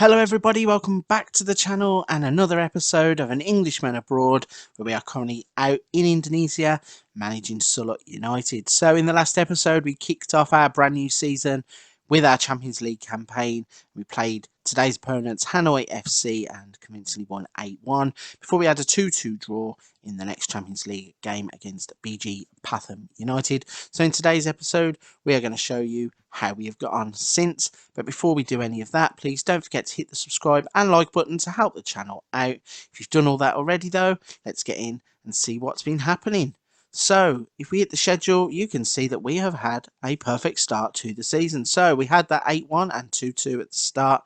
Hello everybody, welcome back to the channel and another episode of An Englishman Abroad, where we are currently out in Indonesia managing Sulut United. So in the last episode we kicked off our brand new season with our Champions League campaign. We played today's opponents Hanoi FC and convincingly won 8-1 before we had a 2-2 draw in the next Champions League game against BG Pathum United. So in today's episode we are going to show you how we have got on since. But before we do any of that, please don't forget to hit the subscribe and like button to help the channel out. If you've done all that already though, let's get in and see what's been happening. So if we hit the schedule, you can see that we have had a perfect start to the season. So we had that 8-1 and 2-2 at the start.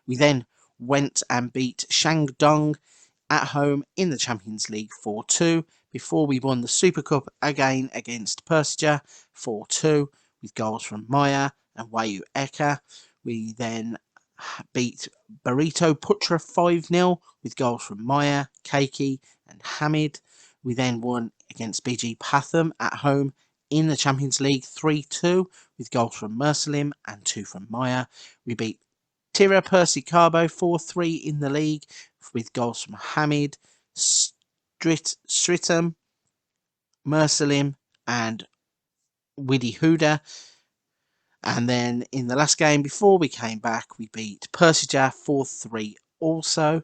We then went and beat Shandong at home in the Champions League 4-2 before we won the Super Cup again against Persija 4-2 with goals from Maya and Wayu Eka. We then beat Barito Putra 5-0 with goals from Maya, Keiki and Hamid. We then won against BG Pathum at home in the Champions League 3-2 with goals from Mersalim and 2 from Maya. We beat Tira Persikabo 4-3 in the league with goals from Hamid, Stritum, Mersalim and Widi Huda. And then in the last game before we came back, we beat Persija 4-3 also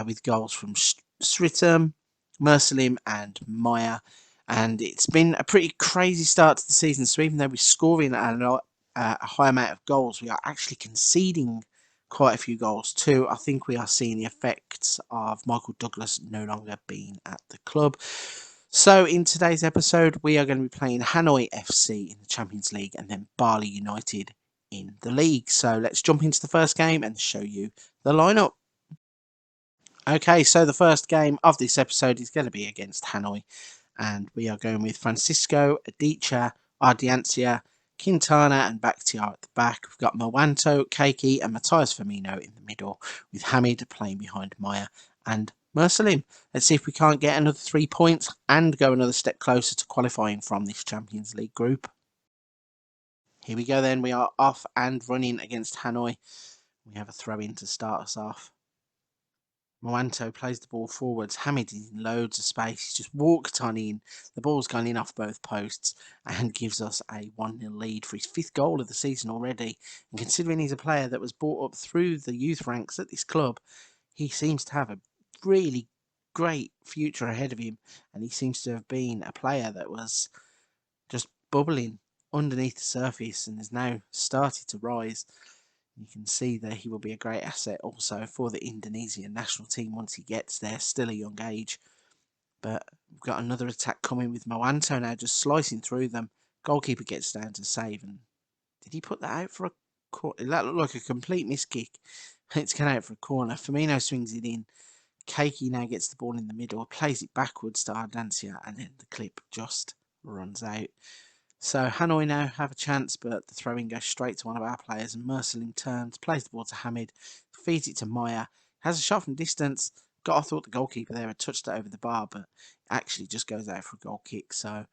with goals from Stritum, Mersalim and Maya. And it's been a pretty crazy start to the season. So even though we're scoring a high amount of goals, we are actually conceding quite a few goals too. I think we are seeing the effects of Michael Douglas no longer being at the club. So in today's episode, we are going to be playing Hanoi FC in the Champions League and then Bali United in the league. So let's jump into the first game and show you the lineup. Okay, so the first game of this episode is going to be against Hanoi. And we are going with Francisco, Adicha, Ardiancia, Quintana and Bakhtiar at the back. We've got Mowanto, Keiki and Matthias Firmino in the middle, with Hamid playing behind Maya and Mersalim. Let's see if we can't get another 3 points and go another step closer to qualifying from this Champions League group. Here we go then, we are off and running against Hanoi. We have a throw in to start us off. Mowanto plays the ball forwards. Hamid is in loads of space. He's just walked on in. The ball's gone in off both posts and gives us a 1-0 lead for his 5th goal of the season already. And considering he's a player that was brought up through the youth ranks at this club, he seems to have a really great future ahead of him. And he seems to have been a player that was just bubbling underneath the surface and has now started to rise. You can see that he will be a great asset also for the Indonesian national team once he gets there, still a young age. But we've got another attack coming with Mowanto now just slicing through them. Goalkeeper gets down to save. And did he put that out for a corner? That looked like a complete miss kick. It's gone out for a corner. Firmino swings it in. Keiki now gets the ball in the middle, plays it backwards to Ardancia, and then the clip just runs out. So Hanoi now have a chance, but the throw-in goes straight to one of our players, and Mersalim turns, plays the ball to Hamid, feeds it to Maya, has a shot from distance. I thought the goalkeeper there had touched it over the bar, but actually just goes out for a goal kick, so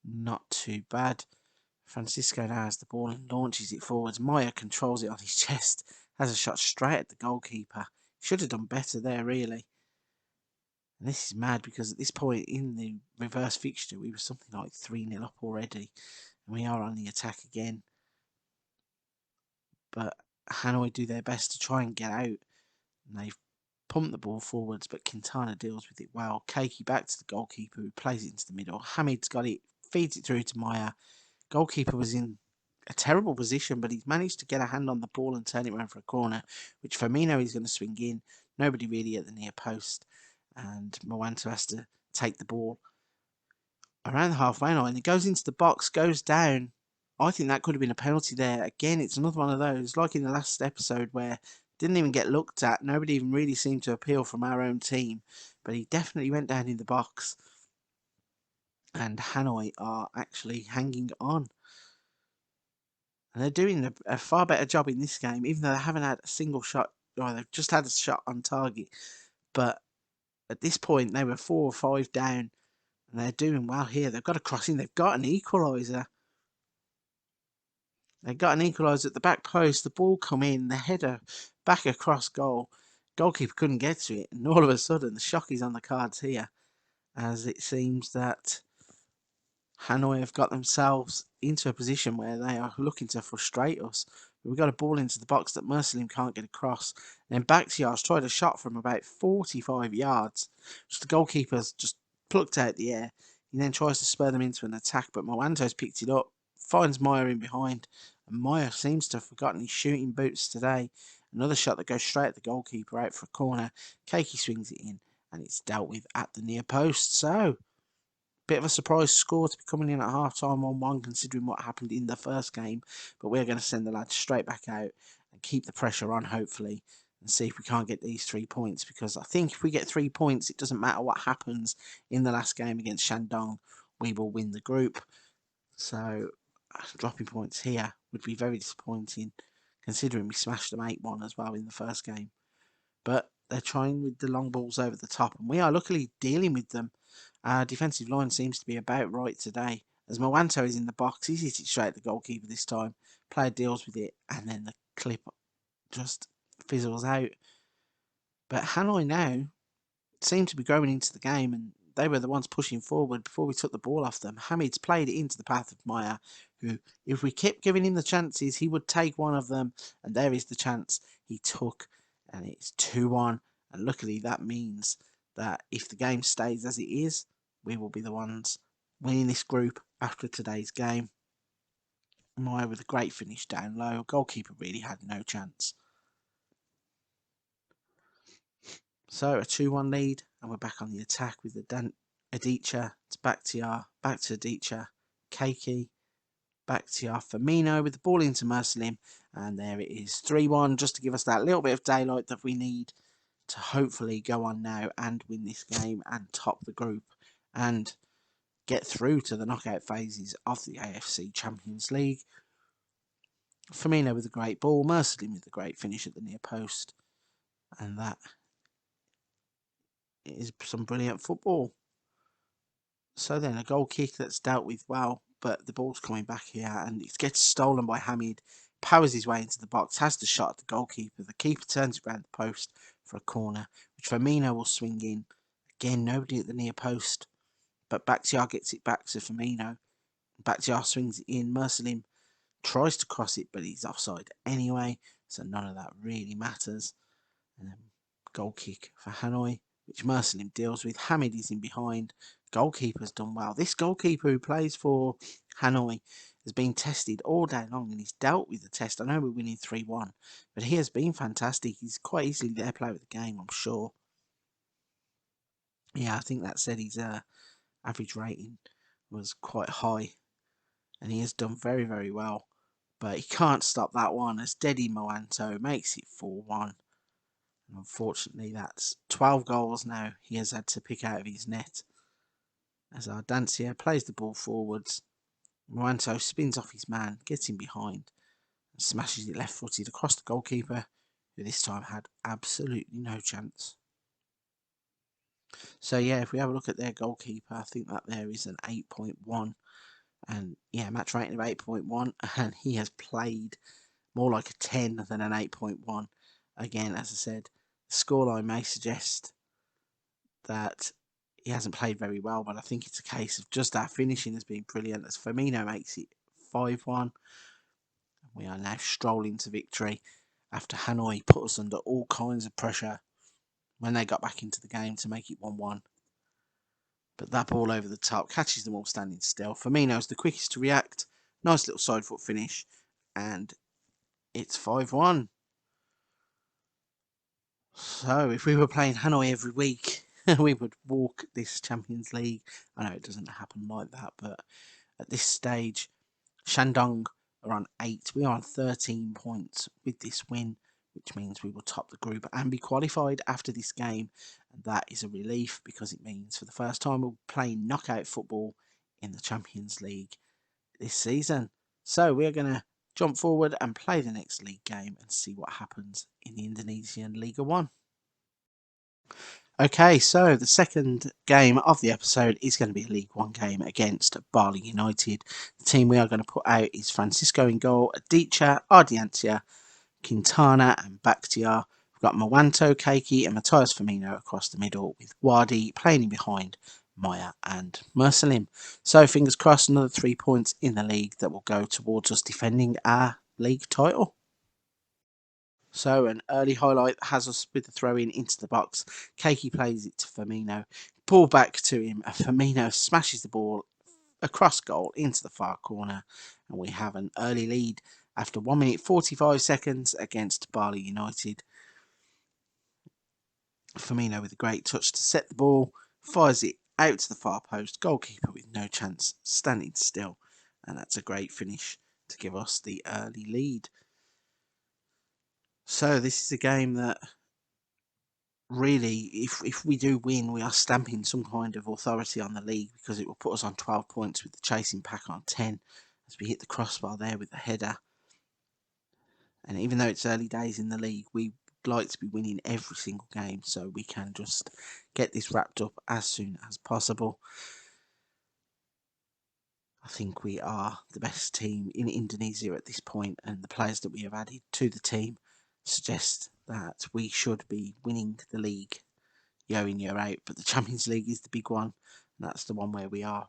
not too bad. Francisco now has the ball and launches it forwards. Maya controls it on his chest, has a shot straight at the goalkeeper. Should have done better there, really. And this is mad because at this point in the reverse fixture, we were something like 3-0 up already. And we are on the attack again. But Hanoi do their best to try and get out. And they've pumped the ball forwards, but Quintana deals with it well. Keiki back to the goalkeeper who plays it into the middle. Hamid's got it, feeds it through to Maya. Goalkeeper was in a terrible position, but he's managed to get a hand on the ball and turn it around for a corner, which Firmino is going to swing in. Nobody really at the near post. And Mowanto has to take the ball around the halfway line. It goes into the box, goes down. I think that could have been a penalty there. Again, it's another one of those, like in the last episode, where didn't even get looked at. Nobody even really seemed to appeal from our own team. But he definitely went down in the box. And Hanoi are actually hanging on. And they're doing a far better job in this game, even though they haven't had a single shot, or they've just had a shot on target. But at this point, they were 4 or 5 down, and they're doing well here. They've got a crossing. They've got an equaliser. They got an equaliser at the back post. The ball come in, the header back across goal. Goalkeeper couldn't get to it, and all of a sudden the shock is on the cards here, as it seems that Hanoi have got themselves into a position where they are looking to frustrate us. We've got a ball into the box that Mersalim can't get across. Then Bakhtiar's tried a shot from about 45 yards, which the goalkeeper's just plucked out the air. He then tries to spur them into an attack, but Moanto's picked it up, finds Meyer in behind, and Meyer seems to have forgotten his shooting boots today. Another shot that goes straight at the goalkeeper out for a corner. Keiki swings it in, and it's dealt with at the near post. So, bit of a surprise score to be coming in at half-time 1-1, considering what happened in the first game. But we're going to send the lads straight back out and keep the pressure on, hopefully, and see if we can't get these 3 points. Because I think if we get 3 points, it doesn't matter what happens in the last game against Shandong. We will win the group. So dropping points here would be very disappointing, considering we smashed them 8-1 as well in the first game. But they're trying with the long balls over the top, and we are luckily dealing with them. Our defensive line seems to be about right today. As Moanto is in the box, he's hit it straight at the goalkeeper this time. Player deals with it, and then the clip just fizzles out. But Hanoi now seem to be growing into the game, and they were the ones pushing forward before we took the ball off them. Hamid's played it into the path of Meyer, who, if we kept giving him the chances, he would take one of them, and there is the chance he took, and it's 2-1. And luckily that means that if the game stays as it is, we will be the ones winning this group after today's game. Meyer with a great finish down low. Goalkeeper really had no chance. So a 2-1 lead, and we're back on the attack with the Adicha to Bakhtiar, back to Adicha, Keiki, Bakhtiar, Firmino with the ball into Mersalim, and there it is, 3-1, just to give us that little bit of daylight that we need to hopefully go on now and win this game and top the group and get through to the knockout phases of the AFC Champions League. Firmino with a great ball, Mersalim with a great finish at the near post, and that is some brilliant football. So then a goal kick that's dealt with well, but the ball's coming back here and it gets stolen by Hamid, powers his way into the box, has the shot at the goalkeeper. The keeper turns around the post for a corner, which Firmino will swing in. Again, nobody at the near post, but Bakhtiar gets it back to Firmino. Bakhtiar swings it in. Mersalim tries to cross it, but he's offside anyway, so none of that really matters. And then goal kick for Hanoi, which Mersalim deals with. Hamid is in behind. Goalkeeper's done well. This goalkeeper who plays for Hanoi has been tested all day long and he's dealt with the test. I know we're winning 3-1, but he has been fantastic. He's quite easily their player of the game, I'm sure. Yeah, I think that said his average rating was quite high, and he has done very, very well. But he can't stop that one as Dedi Moanto makes it 4-1. And unfortunately, that's 12 goals now he has had to pick out of his net. As our Dancier plays the ball forwards, Moanto spins off his man, gets him behind, and smashes it left-footed across the goalkeeper, who this time had absolutely no chance. So yeah, if we have a look at their goalkeeper, I think that there is an 8.1. And yeah, match rating of 8.1, and he has played more like a 10 than an 8.1. Again, as I said, the scoreline may suggest that he hasn't played very well, but I think it's a case of just our finishing has been brilliant as Firmino makes it 5-1. We are now strolling to victory after Hanoi put us under all kinds of pressure when they got back into the game to make it 1-1. But that ball over the top catches them all standing still. Firmino's the quickest to react. Nice little side foot finish, and it's 5-1. So if we were playing Hanoi every week, we would walk this Champions League. I know it doesn't happen like that, but at this stage, Shandong are on 8. We are on 13 points with this win, which means we will top the group and be qualified after this game. And that is a relief because it means for the first time we'll be playing knockout football in the Champions League this season. So we're going to jump forward and play the next league game and see what happens in the Indonesian Liga 1. Okay, so the second game of the episode is going to be a League One game against Bali United. The team we are going to put out is Francisco in goal, Adicha, Ardiancia, Quintana and Bakhtiar. We've got Mawanto, Keiki and Matthias Firmino across the middle, with Wadi playing in behind Maya and Mersalim. So fingers crossed, another 3 points in the league that will go towards us defending our league title. So an early highlight has us with the throw in into the box. Keiki plays it to Firmino. Ball back to him. Firmino smashes the ball across goal into the far corner. And we have an early lead after 1 minute 45 seconds against Bali United. Firmino with a great touch to set the ball. Fires it out to the far post. Goalkeeper with no chance, standing still. And that's a great finish to give us the early lead. So this is a game that really, if we do win, we are stamping some kind of authority on the league, because it will put us on 12 points with the chasing pack on 10 as we hit the crossbar there with the header. And even though it's early days in the league, we would like to be winning every single game so we can just get this wrapped up as soon as possible. I think we are the best team in Indonesia at this point, and the players that we have added to the team suggest that we should be winning the league year in, year out. But the Champions League is the big one, and that's the one where we are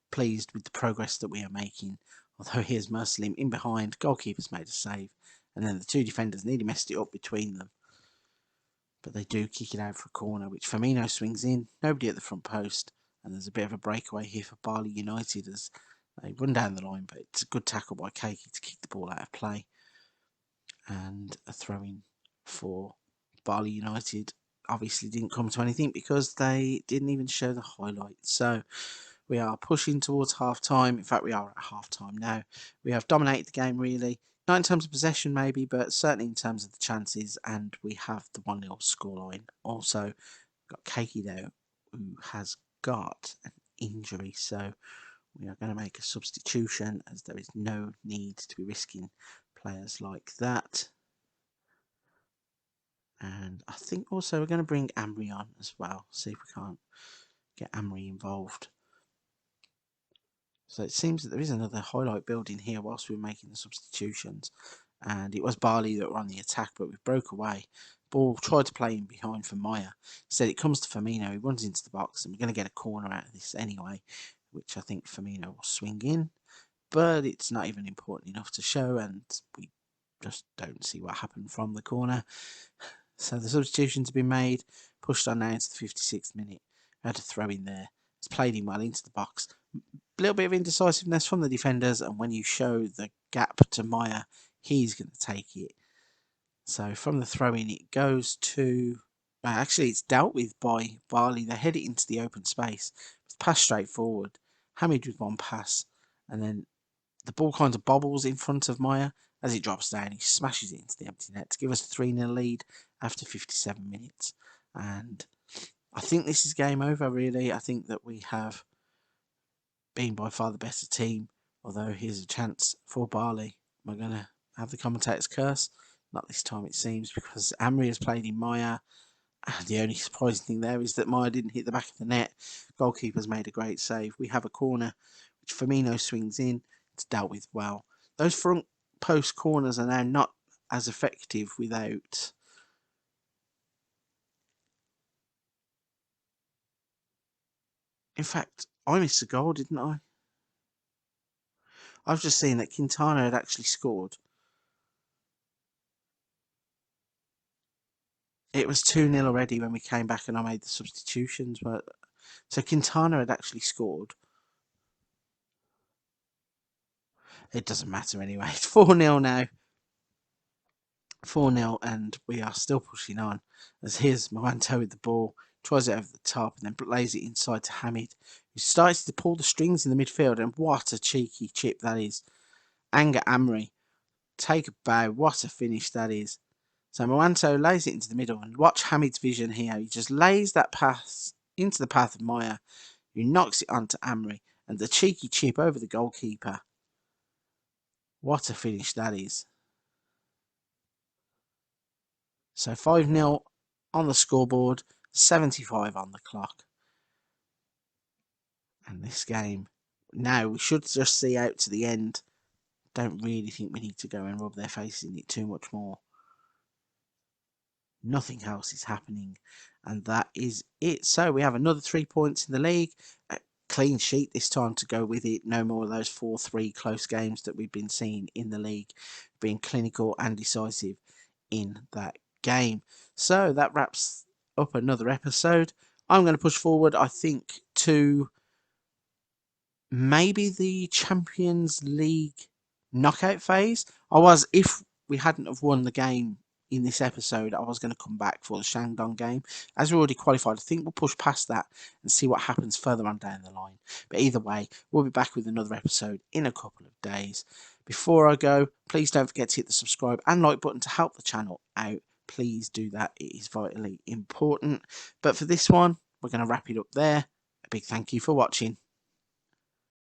pleased with the progress that we are making. Although here's Mersalim in behind, goalkeeper's made a save, and then the two defenders nearly messed it up between them. But they do kick it out for a corner, which Firmino swings in, nobody at the front post, and there's a bit of a breakaway here for Bali United as they run down the line, but it's a good tackle by Keiki to kick the ball out of play. And a throw-in for Bali United obviously didn't come to anything because they didn't even show the highlights. So we are pushing towards half-time. In fact, we are at half-time now. We have dominated the game, really. Not in terms of possession, maybe, but certainly in terms of the chances, and we have the 1-0 scoreline. Also, we've got Keiki there, who has got an injury, so we are going to make a substitution, as there is no need to be risking players like that. And I think also we're going to bring Amri on as well, see if we can't get Amri involved. So it seems that there is another highlight building here whilst we're making the substitutions. And it was Bali that were on the attack, but we broke away. Ball tried to play in behind for Maya. Instead it comes to Firmino, he runs into the box, and we're going to get a corner out of this anyway, which I think Firmino will swing in. But it's not even important enough to show, and we just don't see what happened from the corner. So the substitutions have been made, pushed on now into the 56th minute. We had a throw in there. It's played in well into the box. A little bit of indecisiveness from the defenders, and when you show the gap to Maya, he's going to take it. So from the throw in, it goes to. Actually, it's dealt with by Bali. They head it into the open space. It's passed straight forward. Hamid with one pass, and then the ball kind of bobbles in front of Maya. As it drops down, he smashes it into the empty net to give us a 3-0 lead after 57 minutes. And I think this is game over, really. I think that we have been by far the better team. Although here's a chance for Bali. We're going to have the commentator's curse. Not this time, it seems, because Amri has played in Maya. And the only surprising thing there is that Maya didn't hit the back of the net. Goalkeeper's made a great save. We have a corner, which Firmino swings in. It's dealt with well. Those front post corners are now not as effective without. In fact, I missed a goal, didn't I? I've just seen that Quintana had actually scored. It was 2-0 already when we came back and I made the substitutions. But so Quintana had actually scored. It doesn't matter anyway. It's 4-0 now. 4-0, and we are still pushing on. As here's Mawanto with the ball, tries it over the top, and then lays it inside to Hamid, who starts to pull the strings in the midfield. And what a cheeky chip that is. Anger Amri. Take a bow. What a finish that is. So Mawanto lays it into the middle, and watch Hamid's vision here. He just lays that pass into the path of Maya, who knocks it onto Amri, and the cheeky chip over the goalkeeper. What a finish that is. So 5-0 on the scoreboard, 75 on the clock. And this game, now we should just see out to the end. Don't really think we need to go and rub their faces in it too much more. Nothing else is happening, and that is it. So we have another 3 points in the league. A clean sheet this time to go with it. No more of those 4-3 close games that we've been seeing in the league, being clinical and decisive in that game. So that wraps up another episode. I'm going to push forward, I think, to maybe the Champions League knockout phase. If we hadn't have won the game in this episode, I was going to come back for the Shandong game. As we already qualified, I think we'll push past that and see what happens further on down the line. But either way, we'll be back with another episode in a couple of days. Before I go, please don't forget to hit the subscribe and like button to help the channel out. Please do that. It is vitally important. But for this one, we're going to wrap it up there. A big thank you for watching.